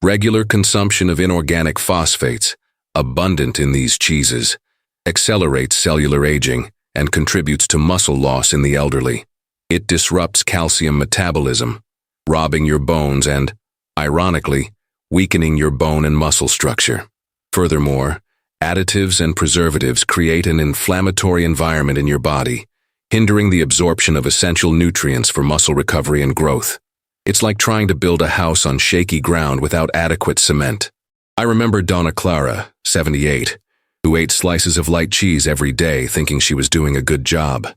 Regular consumption of inorganic phosphates, abundant in these cheeses, accelerates cellular aging and contributes to muscle loss in the elderly. It disrupts calcium metabolism, robbing your bones and, ironically, weakening your bone and muscle structure. Furthermore, additives and preservatives create an inflammatory environment in your body, hindering the absorption of essential nutrients for muscle recovery and growth. It's like trying to build a house on shaky ground without adequate cement. I remember Donna Clara, 78, who ate slices of light cheese every day thinking she was doing a good job.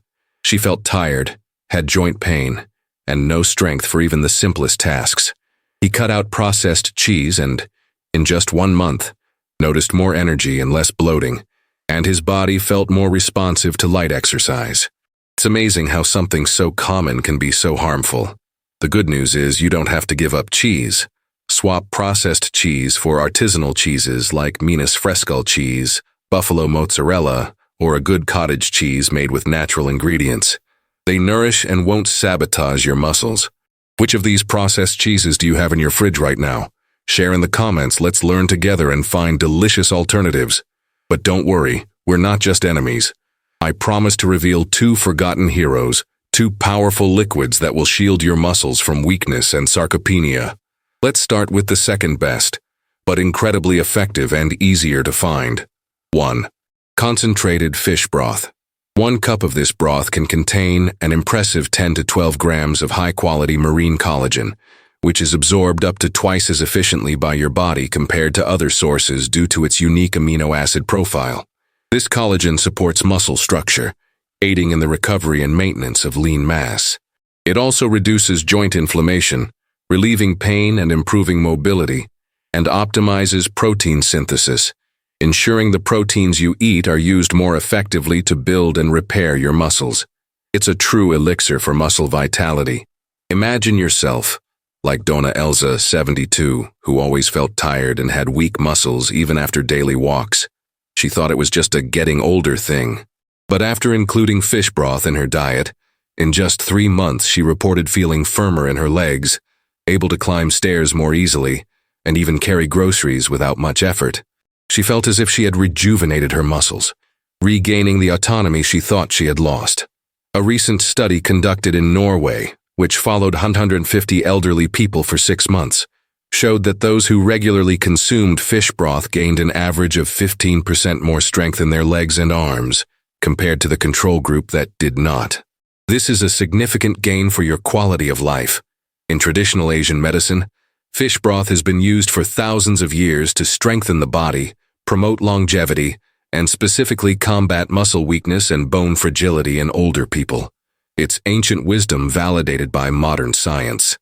She felt tired, had joint pain, and no strength for even the simplest tasks. He cut out processed cheese and, in just 1 month, noticed more energy and less bloating, and his body felt more responsive to light exercise. It's amazing how something so common can be so harmful. The good news is you don't have to give up cheese. Swap processed cheese for artisanal cheeses like Minas Frescal cheese, buffalo mozzarella, or a good cottage cheese made with natural ingredients. They nourish and won't sabotage your muscles. Which of these processed cheeses do you have in your fridge right now? Share in the comments. Let's learn together and find delicious alternatives. But don't worry, we're not just enemies. I promise to reveal 2 forgotten heroes, 2 powerful liquids that will shield your muscles from weakness and sarcopenia. Let's start with the second best, but incredibly effective and easier to find. 1. Concentrated fish broth. 1 cup of this broth can contain an impressive 10 to 12 grams of high-quality marine collagen, which is absorbed up to twice as efficiently by your body compared to other sources due to its unique amino acid profile. This collagen supports muscle structure, aiding in the recovery and maintenance of lean mass. It also reduces joint inflammation, relieving pain and improving mobility, and optimizes protein synthesis, ensuring the proteins you eat are used more effectively to build and repair your muscles. It's a true elixir for muscle vitality. Imagine yourself, like Donna Elza, 72, who always felt tired and had weak muscles even after daily walks. She thought it was just a getting older thing. But after including fish broth in her diet, in just 3 months she reported feeling firmer in her legs, able to climb stairs more easily, and even carry groceries without much effort. She felt as if she had rejuvenated her muscles, regaining the autonomy she thought she had lost. A recent study conducted in Norway, which followed 150 elderly people for 6 months, showed that those who regularly consumed fish broth gained an average of 15% more strength in their legs and arms, compared to the control group that did not. This is a significant gain for your quality of life. In traditional Asian medicine, fish broth has been used for thousands of years to strengthen the body, promote longevity, and specifically combat muscle weakness and bone fragility in older people. It's ancient wisdom validated by modern science.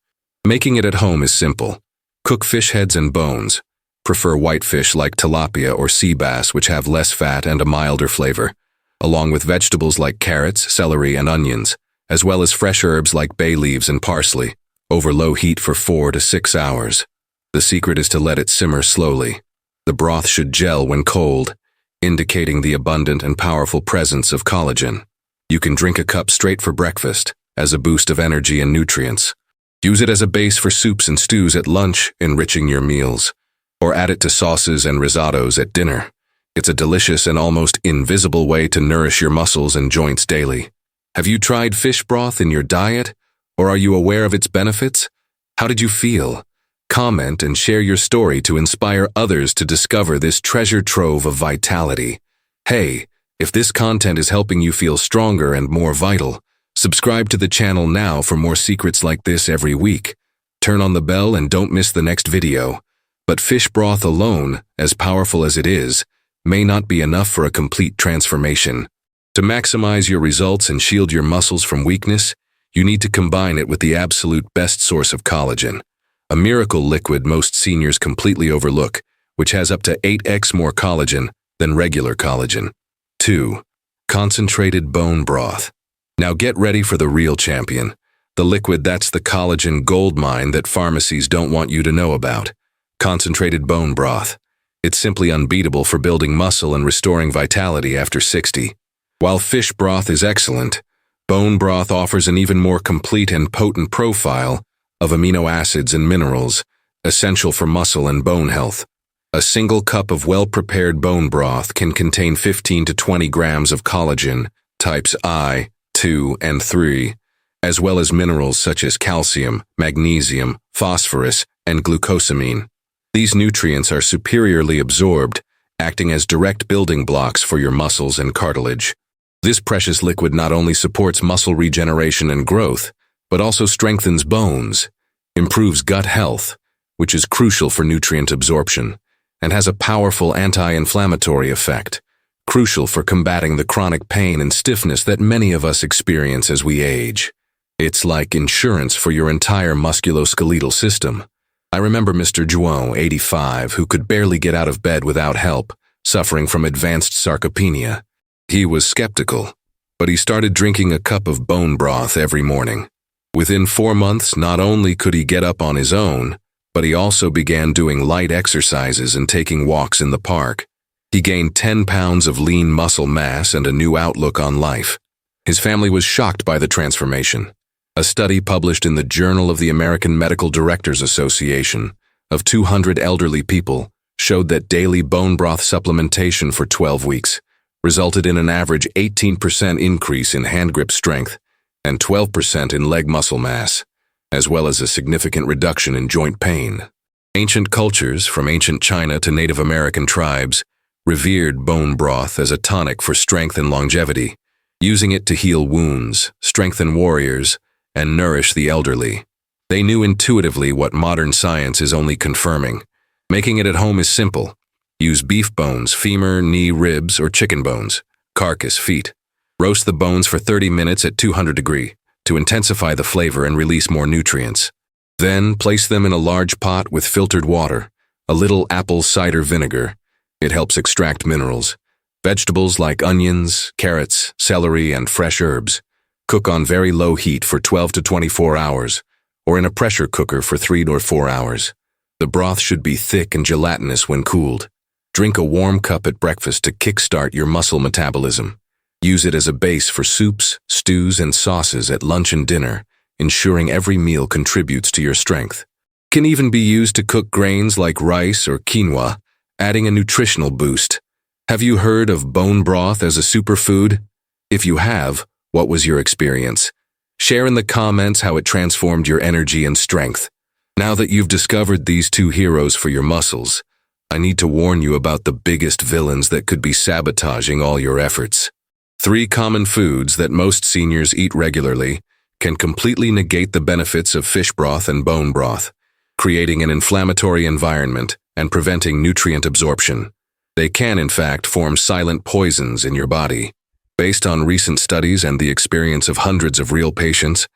Making it at home is simple. Cook fish heads and bones. Prefer white fish like tilapia or sea bass, which have less fat and a milder flavor, along with vegetables like carrots, celery, and onions, as well as fresh herbs like bay leaves and parsley, over low heat for 4 to 6 hours. The secret is to let it simmer slowly. The broth should gel when cold, indicating the abundant and powerful presence of collagen. You can drink a cup straight for breakfast, as a boost of energy and nutrients. Use it as a base for soups and stews at lunch, enriching your meals, or add it to sauces and risottos at dinner. It's a delicious and almost invisible way to nourish your muscles and joints daily. Have you tried fish broth in your diet, or are you aware of its benefits? How did you feel? Comment and share your story to inspire others to discover this treasure trove of vitality. Hey, if this content is helping you feel stronger and more vital, subscribe to the channel now for more secrets like this every week. Turn on the bell and don't miss the next video. But fish broth alone, as powerful as it is, may not be enough for a complete transformation. To maximize your results and shield your muscles from weakness, you need to combine it with the absolute best source of collagen, a miracle liquid most seniors completely overlook, which has up to 8x more collagen than regular collagen. 2. Concentrated bone broth. Now get ready for the real champion, the liquid that's the collagen gold mine that pharmacies don't want you to know about. Concentrated bone broth. It's simply unbeatable for building muscle and restoring vitality after 60. While fish broth is excellent, bone broth offers an even more complete and potent profile of amino acids and minerals essential for muscle and bone health. A single cup of well-prepared bone broth can contain 15 to 20 grams of collagen, types I, II, and III, as well as minerals such as calcium, magnesium, phosphorus, and glucosamine. These nutrients are superiorly absorbed, acting as direct building blocks for your muscles and cartilage. This precious liquid not only supports muscle regeneration and growth, but also strengthens bones, improves gut health, which is crucial for nutrient absorption, and has a powerful anti-inflammatory effect, crucial for combating the chronic pain and stiffness that many of us experience as we age. It's like insurance for your entire musculoskeletal system. I remember Mr. Juon, 85, who could barely get out of bed without help, suffering from advanced sarcopenia. He was skeptical, but he started drinking a cup of bone broth every morning. Within 4 months, not only could he get up on his own, but he also began doing light exercises and taking walks in the park. He gained 10 pounds of lean muscle mass and a new outlook on life. His family was shocked by the transformation. A study published in the Journal of the American Medical Directors Association of 200 elderly people showed that daily bone broth supplementation for 12 weeks resulted in an average 18% increase in hand grip strength and 12% in leg muscle mass, as well as a significant reduction in joint pain. Ancient cultures, from ancient China to Native American tribes, revered bone broth as a tonic for strength and longevity, using it to heal wounds, strengthen warriors, and nourish the elderly. They knew intuitively what modern science is only confirming. Making it at home is simple. Use beef bones, femur, knee, ribs, or chicken bones, carcass, feet. Roast the bones for 30 minutes at 200 degrees to intensify the flavor and release more nutrients. Then place them in a large pot with filtered water, a little apple cider vinegar. It helps extract minerals. Vegetables like onions, carrots, celery, and fresh herbs. Cook on very low heat for 12 to 24 hours, or in a pressure cooker for 3 or 4 hours. The broth should be thick and gelatinous when cooled. Drink a warm cup at breakfast to kickstart your muscle metabolism. Use it as a base for soups, stews, and sauces at lunch and dinner, ensuring every meal contributes to your strength. Can even be used to cook grains like rice or quinoa, adding a nutritional boost. Have you heard of bone broth as a superfood? If you have, what was your experience? Share in the comments how it transformed your energy and strength. Now that you've discovered these two heroes for your muscles, I need to warn you about the biggest villains that could be sabotaging all your efforts. 3 common foods that most seniors eat regularly can completely negate the benefits of fish broth and bone broth, creating an inflammatory environment and preventing nutrient absorption. They can, in fact, form silent poisons in your body. Based on recent studies and the experience of hundreds of real patients,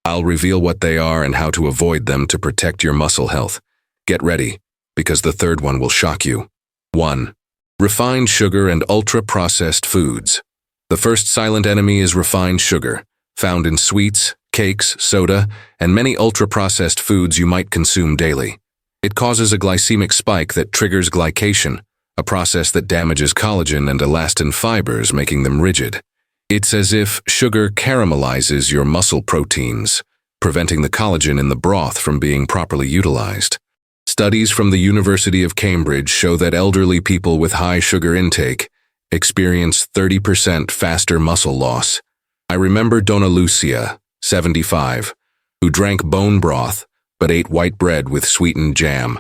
I'll reveal what they are and how to avoid them to protect your muscle health. Get ready, because the third one will shock you. 1. Refined sugar and ultra-processed foods. The first silent enemy is refined sugar, found in sweets, cakes, soda, and many ultra-processed foods you might consume daily. It causes a glycemic spike that triggers glycation, a process that damages collagen and elastin fibers, making them rigid. It's as if sugar caramelizes your muscle proteins, preventing the collagen in the broth from being properly utilized. Studies from the University of Cambridge show that elderly people with high sugar intake experience 30% faster muscle loss. I remember Donna Lucia, 75, who drank bone broth but ate white bread with sweetened jam.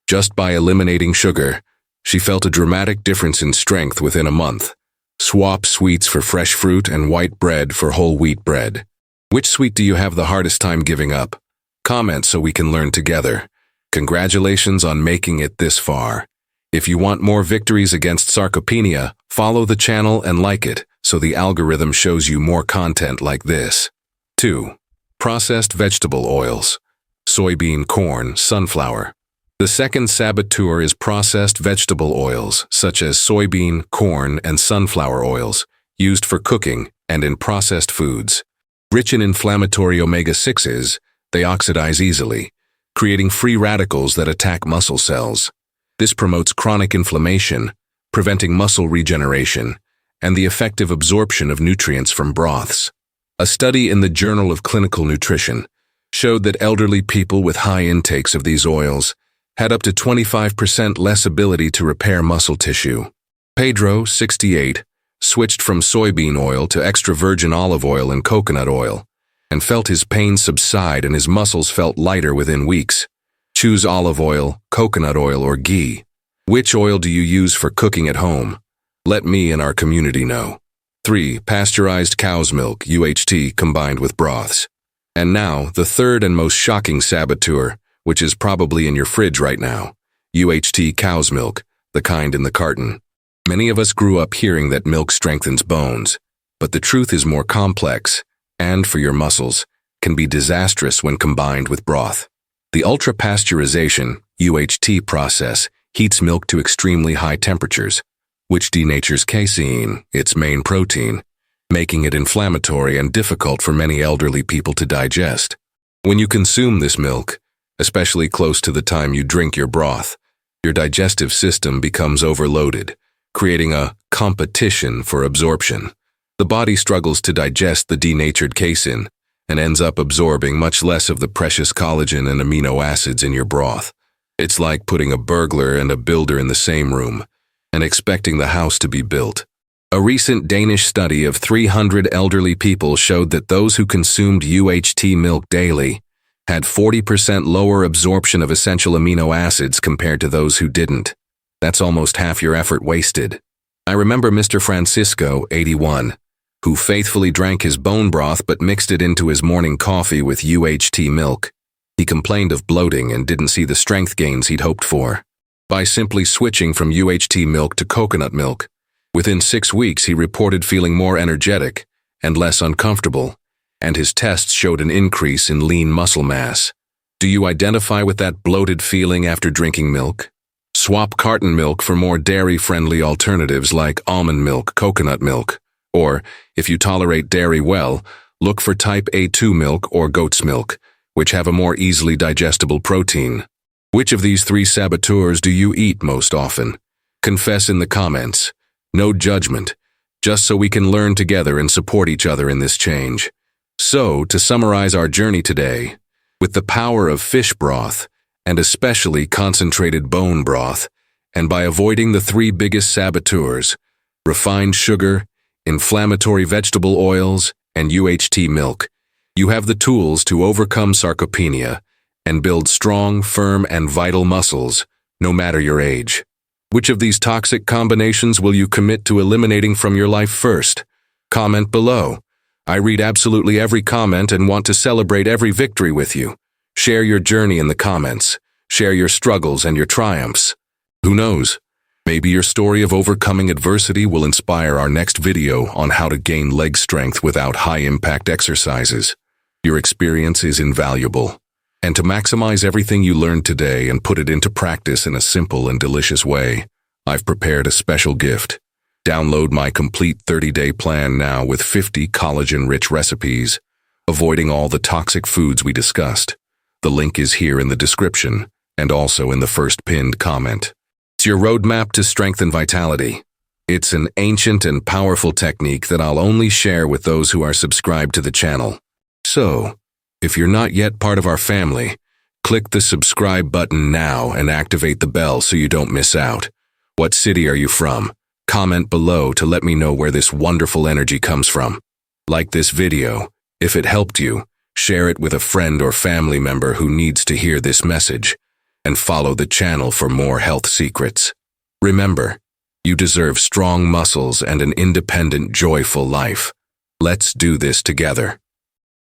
Just by eliminating sugar, she felt a dramatic difference in strength within a month. Swap sweets for fresh fruit and white bread for whole wheat bread. Which sweet do you have the hardest time giving up? Comment so we can learn together. Congratulations on making it this far. If you want more victories against sarcopenia, follow the channel and like it so the algorithm shows you more content like this. 2. Processed vegetable oils. Soybean, corn, sunflower. The second saboteur is processed vegetable oils, such as soybean, corn, and sunflower oils, used for cooking and in processed foods. Rich in inflammatory omega-6s, they oxidize easily, creating free radicals that attack muscle cells. This promotes chronic inflammation, preventing muscle regeneration, and the effective absorption of nutrients from broths. A study in the Journal of Clinical Nutrition showed that elderly people with high intakes of these oils had up to 25% less ability to repair muscle tissue. Pedro, 68, switched from soybean oil to extra virgin olive oil and coconut oil, and felt his pain subside and his muscles felt lighter within weeks. Choose olive oil, coconut oil, or ghee. Which oil do you use for cooking at home? Let me and our community know. 3. Pasteurized cow's milk, UHT, combined with broths. And now, the third and most shocking saboteur, which is probably in your fridge right now. UHT cow's milk, the kind in the carton. Many of us grew up hearing that milk strengthens bones, but the truth is more complex, and for your muscles, can be disastrous when combined with broth. The ultra-pasteurization, UHT process, heats milk to extremely high temperatures, which denatures casein, its main protein, making it inflammatory and difficult for many elderly people to digest. When you consume this milk, especially close to the time you drink your broth, your digestive system becomes overloaded, creating a competition for absorption. The body struggles to digest the denatured casein and ends up absorbing much less of the precious collagen and amino acids in your broth. It's like putting a burglar and a builder in the same room and expecting the house to be built. A recent Danish study of 300 elderly people showed that those who consumed UHT milk daily had 40% lower absorption of essential amino acids compared to those who didn't. That's almost half your effort wasted. I remember Mr. Francisco, 81, who faithfully drank his bone broth but mixed it into his morning coffee with UHT milk. He complained of bloating and didn't see the strength gains he'd hoped for. By simply switching from UHT milk to coconut milk, within 6 weeks he reported feeling more energetic and less uncomfortable, and his tests showed an increase in lean muscle mass. Do you identify with that bloated feeling after drinking milk? Swap carton milk for more dairy-friendly alternatives like almond milk, coconut milk, or, if you tolerate dairy well, look for type A2 milk or goat's milk, which have a more easily digestible protein. Which of these 3 saboteurs do you eat most often? Confess in the comments. No judgment, just so we can learn together and support each other in this change. So, to summarize our journey today, with the power of fish broth, and especially concentrated bone broth, and by avoiding the 3 biggest saboteurs, refined sugar, inflammatory vegetable oils, and UHT milk, you have the tools to overcome sarcopenia and build strong, firm, and vital muscles, no matter your age. Which of these toxic combinations will you commit to eliminating from your life first? Comment below. I read absolutely every comment and want to celebrate every victory with you. Share your journey in the comments. Share your struggles and your triumphs. Who knows? Maybe your story of overcoming adversity will inspire our next video on how to gain leg strength without high-impact exercises. Your experience is invaluable. And to maximize everything you learned today and put it into practice in a simple and delicious way, I've prepared a special gift. Download my complete 30-day plan now with 50 collagen-rich recipes, avoiding all the toxic foods we discussed. The link is here in the description and also in the first pinned comment. It's your roadmap to strength and vitality. It's an ancient and powerful technique that I'll only share with those who are subscribed to the channel. So, if you're not yet part of our family, click the subscribe button now and activate the bell so you don't miss out. What city are you from? Comment below to let me know where this wonderful energy comes from. Like this video. If it helped you, share it with a friend or family member who needs to hear this message, and follow the channel for more health secrets. Remember, you deserve strong muscles and an independent, joyful life. Let's do this together.